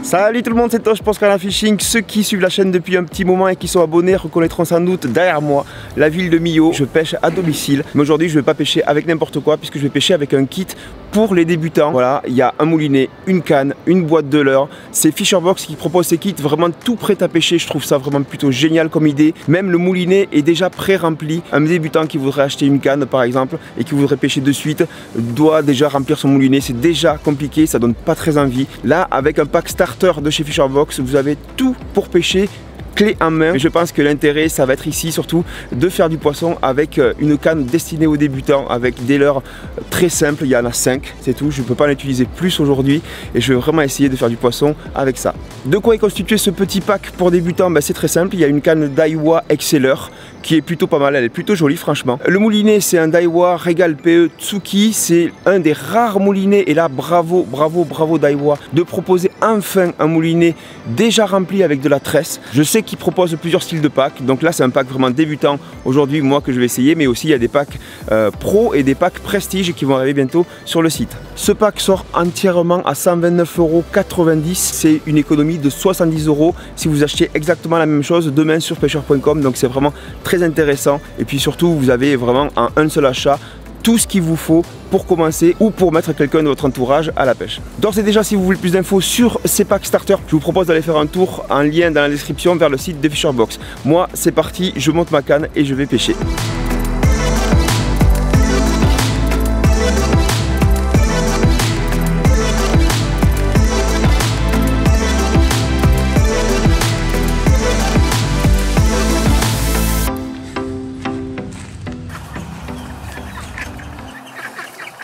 Salut tout le monde, c'est Tosh pour Skyline Fishing. Ceux qui suivent la chaîne depuis un petit moment et qui sont abonnés reconnaîtront sans doute derrière moi la ville de Millau. Je pêche à domicile, mais aujourd'hui je ne vais pas pêcher avec n'importe quoi puisque je vais pêcher avec un kit pour les débutants. Voilà, il y a un moulinet, une canne, une boîte de leurre. C'est Fisherbox qui propose ces kits vraiment tout prêt à pêcher. Je trouve ça vraiment plutôt génial comme idée. Même le moulinet est déjà pré-rempli. Un débutant qui voudrait acheter une canne par exemple et qui voudrait pêcher de suite doit déjà remplir son moulinet. C'est déjà compliqué, ça donne pas très envie. Là, avec un pack starter de chez Fisherbox, vous avez tout pour pêcher clé en main. Mais je pense que l'intérêt, ça va être ici surtout de faire du poisson avec une canne destinée aux débutants, avec des leurres très simples. Il y en a 5, c'est tout. Je ne peux pas en utiliser plus aujourd'hui et je vais vraiment essayer de faire du poisson avec ça. De quoi est constitué ce petit pack pour débutants? C'est très simple. Il y a une canne Daiwa Exceller qui est plutôt pas mal, elle est plutôt jolie franchement. Le moulinet, c'est un Daiwa Regal PE Tsuki. C'est un des rares moulinets, et là bravo, bravo, bravo Daiwa de proposer enfin un moulinet déjà rempli avec de la tresse. Je sais qu'ils proposent plusieurs styles de packs, donc là c'est un pack vraiment débutant aujourd'hui moi que je vais essayer, mais aussi il y a des packs pro et des packs prestige qui vont arriver bientôt sur le site. Ce pack sort entièrement à 129,90 €, c'est une économie de 70 € si vous achetez exactement la même chose demain sur pêcheur.com, donc c'est vraiment très intéressant. Et puis surtout vous avez vraiment en un seul achat tout ce qu'il vous faut pour commencer ou pour mettre quelqu'un de votre entourage à la pêche. D'ores et déjà, si vous voulez plus d'infos sur ces packs starter, je vous propose d'aller faire un tour en lien dans la description vers le site de Fisherbox. Moi c'est parti, je monte ma canne et je vais pêcher.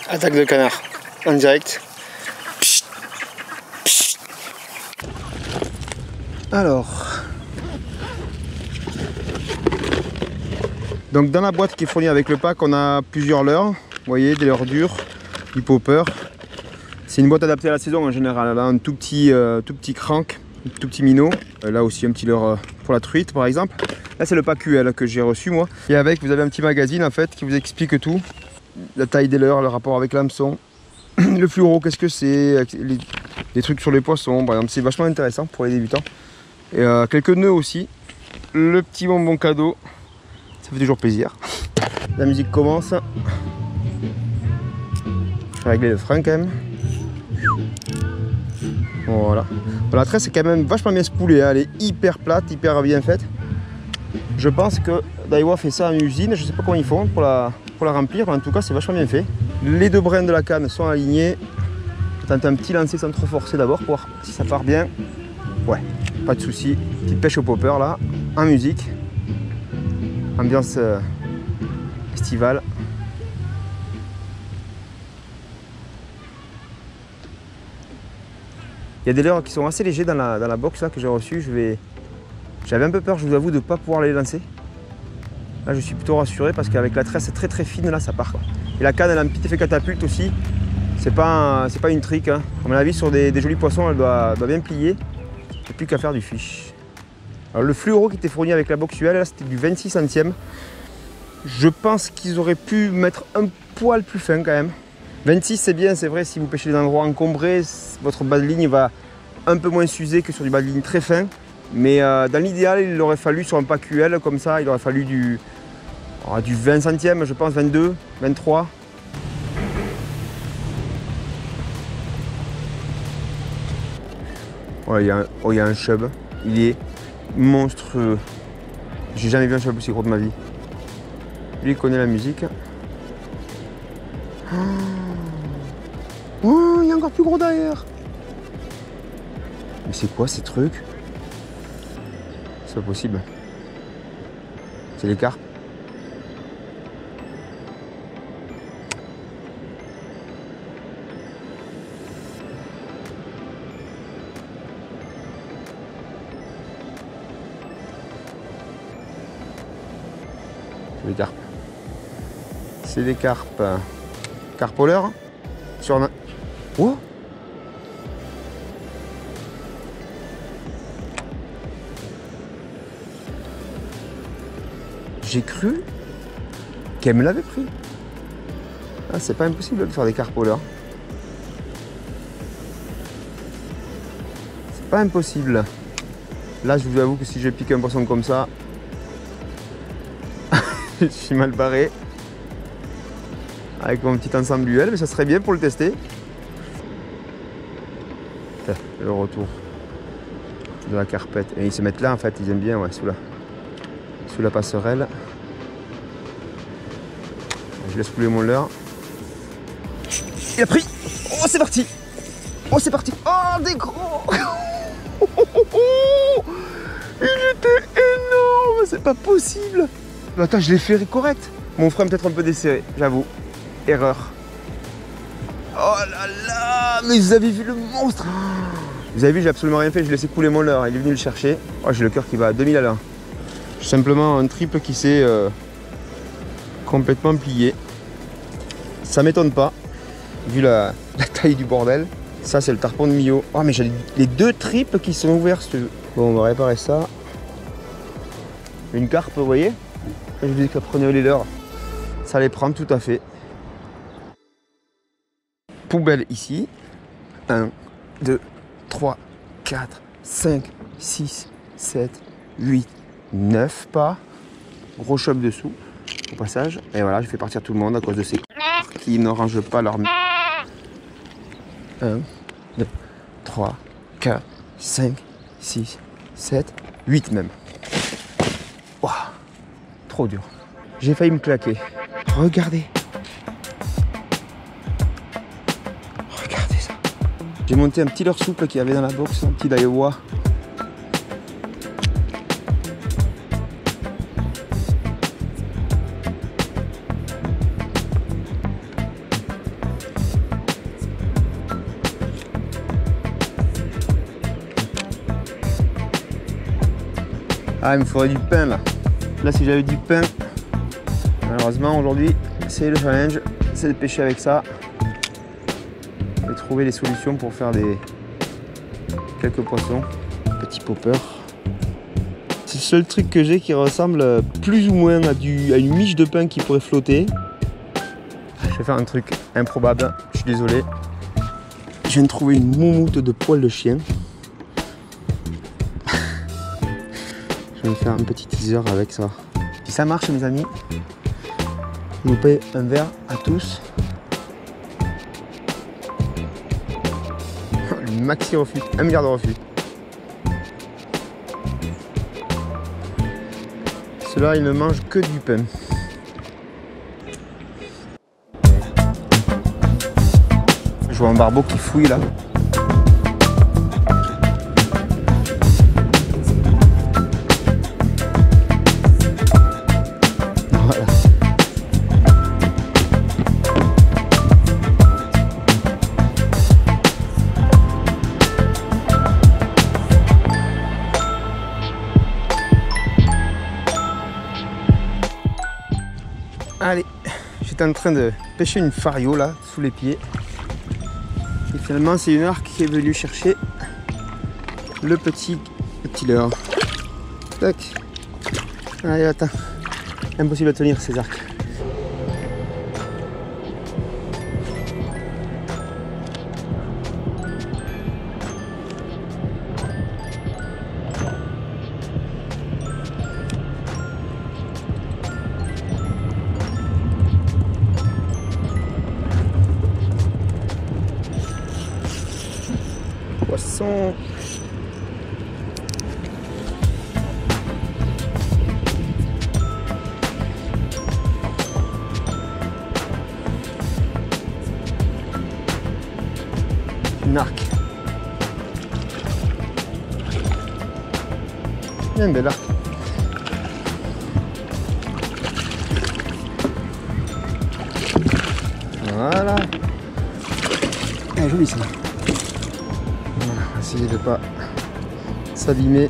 Attaque de canard en direct. Psst, psst. Alors, donc dans la boîte qui est fournie avec le pack, on a plusieurs leurres. Vous voyez, des leurres dures, du popper. C'est une boîte adaptée à la saison en général. Là, un tout petit crank, un tout petit minot. Là aussi un petit leurre pour la truite par exemple. Là c'est le pack UL que j'ai reçu moi. Et avec vous avez un petit magazine en fait qui vous explique tout. La taille des leurres, le rapport avec l'hameçon, le fluoro, qu'est-ce que c'est, les trucs sur les poissons, par exemple, c'est vachement intéressant pour les débutants. Et quelques nœuds aussi, le petit bonbon cadeau, ça fait toujours plaisir. La musique commence. Je vais régler le frein quand même. Voilà. La tresse est quand même vachement bien spoulée, hein. Elle est hyper plate, hyper bien faite. Je pense que Daiwa fait ça en usine, je sais pas comment ils font pour la remplir, en tout cas c'est vachement bien fait. Les deux brins de la canne sont alignés. Je tente un petit lancer sans trop forcer d'abord pour voir si ça part bien. Ouais, pas de souci. Petite pêche au popper là, en musique. Ambiance estivale. Il y a des leurres qui sont assez légers dans la box là que j'ai reçue. J'avais un peu peur, je vous avoue, de ne pas pouvoir les lancer. Là je suis plutôt rassuré parce qu'avec la tresse très très fine là ça part quoi. Et la canne elle a un petit effet catapulte aussi. C'est pas une trick hein. À mon avis sur des jolis poissons elle doit bien plier. Il n'y a plus qu'à faire du fish. Alors le fluoro qui était fourni avec la box UL là c'était du 26 centièmes. Je pense qu'ils auraient pu mettre un poil plus fin quand même. 26 c'est bien, c'est vrai, si vous pêchez des endroits encombrés, votre bas de ligne va un peu moins s'user que sur du bas de ligne très fin. Mais dans l'idéal, il aurait fallu sur un pack UL comme ça, il aurait fallu du 20 centièmes, je pense, 22, 23. Ouais, il y a un chub, il est monstrueux. J'ai jamais vu un chub aussi gros de ma vie. Lui, il connaît la musique. Oh, il y a encore plus gros derrière. Mais c'est quoi ces trucs? C'est pas possible. C'est les carpes. C'est des carpes. C'est des carpes. Carpe au leurre. Sur un... Oh! J'ai cru qu'elle me l'avait pris. Ah, c'est pas impossible de faire des carpes au leurre. pas impossible. Là, je vous avoue que si je pique un poisson comme ça, je suis mal barré. Avec mon petit ensemble UL, mais ça serait bien pour le tester. Le retour de la carpette. Et ils se mettent là en fait, ils aiment bien, ouais, sous la passerelle. Je laisse couler mon leurre. Il a pris. Oh, c'est parti. Oh, c'est parti. Oh, des gros. Il était énorme, c'est pas possible. Attends, je l'ai fait correct. Mon frein peut-être un peu desserré, j'avoue. Erreur. Oh là là, mais vous avez vu le monstre. Vous avez vu, j'ai absolument rien fait, je laissais couler mon leurre. Il est venu le chercher. Oh, j'ai le cœur qui va à 2000 à l'heure. Simplement un triple qui s'est complètement plié. Ça m'étonne pas, vu la taille du bordel. Ça, c'est le tarpon de Millau. Oh, mais j'ai les deux triples qui sont ouverts. Bon, on va réparer ça. Une carpe, vous voyez. Je vous dis que prenez les leurs. Ça les prend tout à fait. Poubelle ici. 1, 2, 3, 4, 5, 6, 7, 8, 9 pas. Gros choc dessous, au passage. Et voilà, je fais partir tout le monde à cause de ces qui ne rangent pas leur... 1, 2, 3, 4, 5, 6, 7, 8 même. Wow, trop dur. J'ai failli me claquer. Regardez. Regardez ça. J'ai monté un petit leurre souple qu'il y avait dans la box, un petit Daiwa. Ah, il me faudrait du pain là. Là, si j'avais du pain, malheureusement aujourd'hui, c'est le challenge, c'est de pêcher avec ça et trouver des solutions pour faire quelques poissons. Petit popper. C'est le seul truc que j'ai qui ressemble plus ou moins à une miche de pain qui pourrait flotter. Je vais faire un truc improbable, je suis désolé. Je viens de trouver une moumoute de poil de chien. Je vais faire un petit teaser avec ça. Si ça marche, mes amis, je vous paye un verre à tous. Le maxi refus, 1 milliard de refus. Ceux-là, ils ne mangent que du pain. Je vois un barbeau qui fouille là. Allez, j'étais en train de pêcher une fario là, sous les pieds. Et finalement, c'est une arc qui est venue chercher le petit leurre. Tac. Allez, attends. Impossible à tenir ces arcs. Poisson. Une arc. Bien belle arc. Voilà. Elle est jolie ça. Voilà, essayer de ne pas s'abîmer.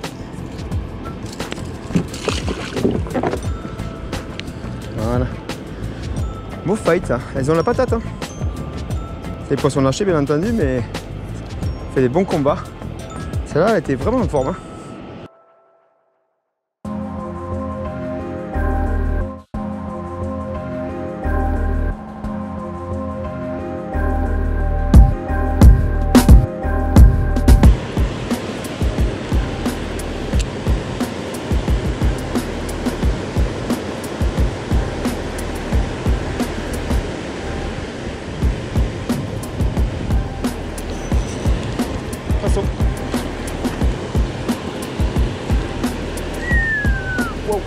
Voilà. Beau fight ça. Elles ont la patate. Hein. C'est des poissons lâchés bien entendu, mais fait des bons combats. Celle-là, elle était vraiment en forme. Hein. Poisson. Wow.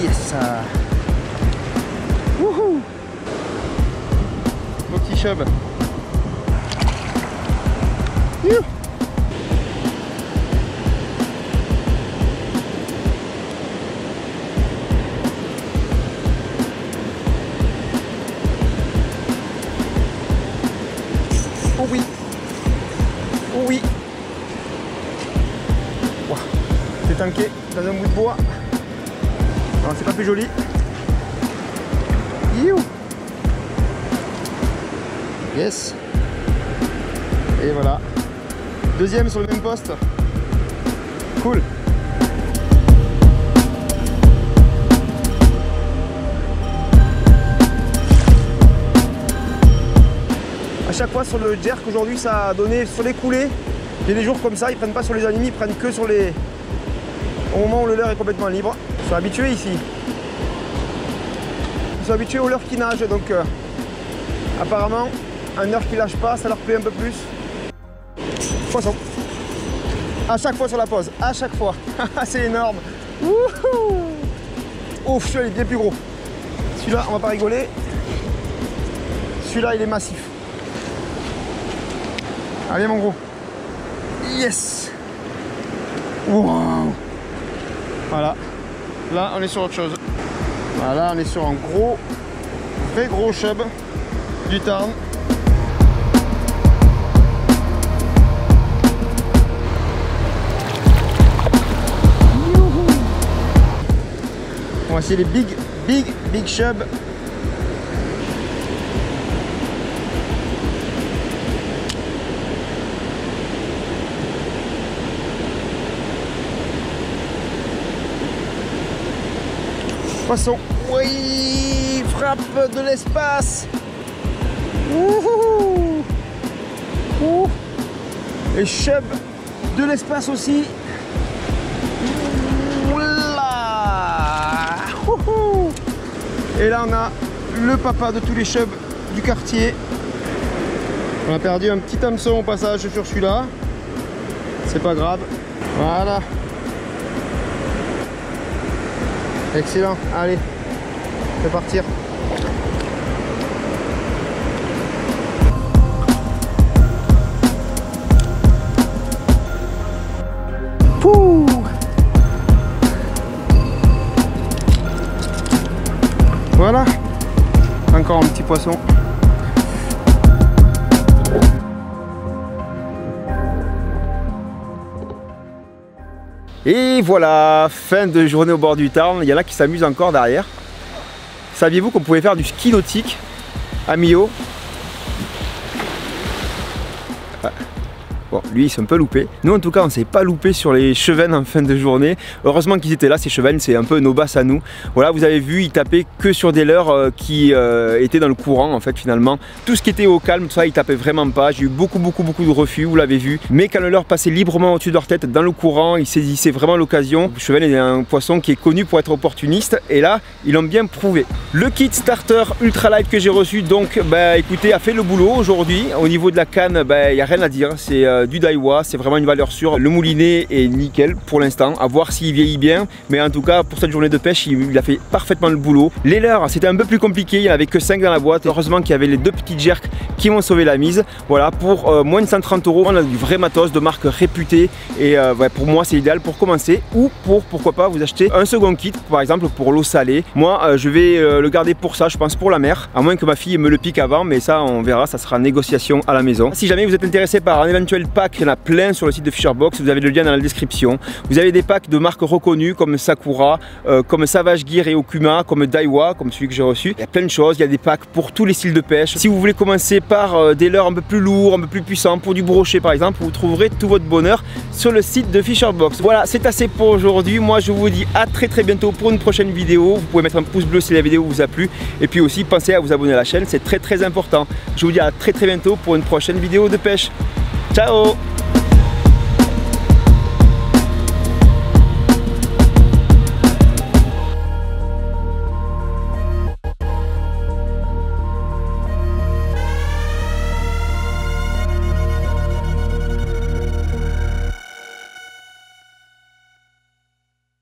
Yes. Wouhou. Mon petit chub. Youh. Oh oui. Oh oui. Wow. C'est tanké dans un bout de bois. Alors c'est pas plus joli. You. Yes. Et voilà. Deuxième sur le même poste. Cool. À chaque fois sur le jerk aujourd'hui ça a donné sur les coulées. Il y a des jours comme ça, ils prennent pas sur les animés, ils prennent que sur les... au moment où le leurre est complètement libre. Ils sont habitués ici. Ils sont habitués au leurre qui nage, donc apparemment un leurre qui lâche pas, ça leur plaît un peu plus. Poisson. À chaque fois sur la pose, à chaque fois. C'est énorme. Ouf, celui-là il est bien plus gros. Celui-là, on va pas rigoler. Celui-là il est massif. Allez mon gros. Yes. Wow. Voilà. Là on est sur autre chose. Voilà, on est sur un gros, vrai gros chub du Tarn. On va essayer les big chub. Poisson, oui, frappe de l'espace. Et chub de l'espace aussi. Oula. Et là on a le papa de tous les chubs du quartier. On a perdu un petit hameçon au passage sur celui-là. C'est pas grave. Voilà. Excellent, allez, je vais partir. Pouh. Voilà, encore un petit poisson. Et voilà, fin de journée au bord du Tarn. Il y en a qui s'amusent encore derrière. Saviez-vous qu'on pouvait faire du ski nautique à Millau? Bon, lui il s'est un peu loupé. Nous en tout cas on s'est pas loupé sur les chevennes en fin de journée. Heureusement qu'ils étaient là, ces chevennes, c'est un peu nos basses à nous. Voilà, vous avez vu, ils tapaient que sur des leurres qui étaient dans le courant en fait finalement. Tout ce qui était au calme, tout ça, ils tapaient vraiment pas. J'ai eu beaucoup de refus, vous l'avez vu. Mais quand le leurre passait librement au-dessus de leur tête dans le courant, ils saisissaient vraiment l'occasion. Le chevenne est un poisson qui est connu pour être opportuniste et là, ils l'ont bien prouvé. Le kit starter ultralight que j'ai reçu, donc bah écoutez, a fait le boulot aujourd'hui. Au niveau de la canne, bah il n'y a rien à dire. C'est du Daiwa, c'est vraiment une valeur sûre. Le moulinet est nickel pour l'instant, à voir s'il vieillit bien, mais en tout cas pour cette journée de pêche il a fait parfaitement le boulot. Les leurres c'était un peu plus compliqué, il n'y en avait que 5 dans la boîte. Heureusement qu'il y avait les deux petits jerks qui m'ont sauvé la mise. Voilà, pour moins de 130 €, on a du vrai matos de marque réputée et ouais, pour moi c'est idéal pour commencer ou pour pourquoi pas vous acheter un second kit par exemple pour l'eau salée. Moi je vais le garder pour ça, je pense pour la mer, à moins que ma fille me le pique avant, mais ça on verra, ça sera négociation à la maison. Si jamais vous êtes intéressé par un éventuel pack, il y en a plein sur le site de Fisherbox, vous avez le lien dans la description. Vous avez des packs de marques reconnues comme Sakura, comme Savage Gear et Okuma, comme Daiwa, comme celui que j'ai reçu. Il y a plein de choses, il y a des packs pour tous les styles de pêche. Si vous voulez commencer par des leurres un peu plus lourds, un peu plus puissants, pour du brochet par exemple, vous trouverez tout votre bonheur sur le site de Fisherbox. Voilà, c'est assez pour aujourd'hui. Moi je vous dis à très bientôt pour une prochaine vidéo. Vous pouvez mettre un pouce bleu si la vidéo vous a plu et puis aussi pensez à vous abonner à la chaîne, c'est très important. Je vous dis à très bientôt pour une prochaine vidéo de pêche. Ciao!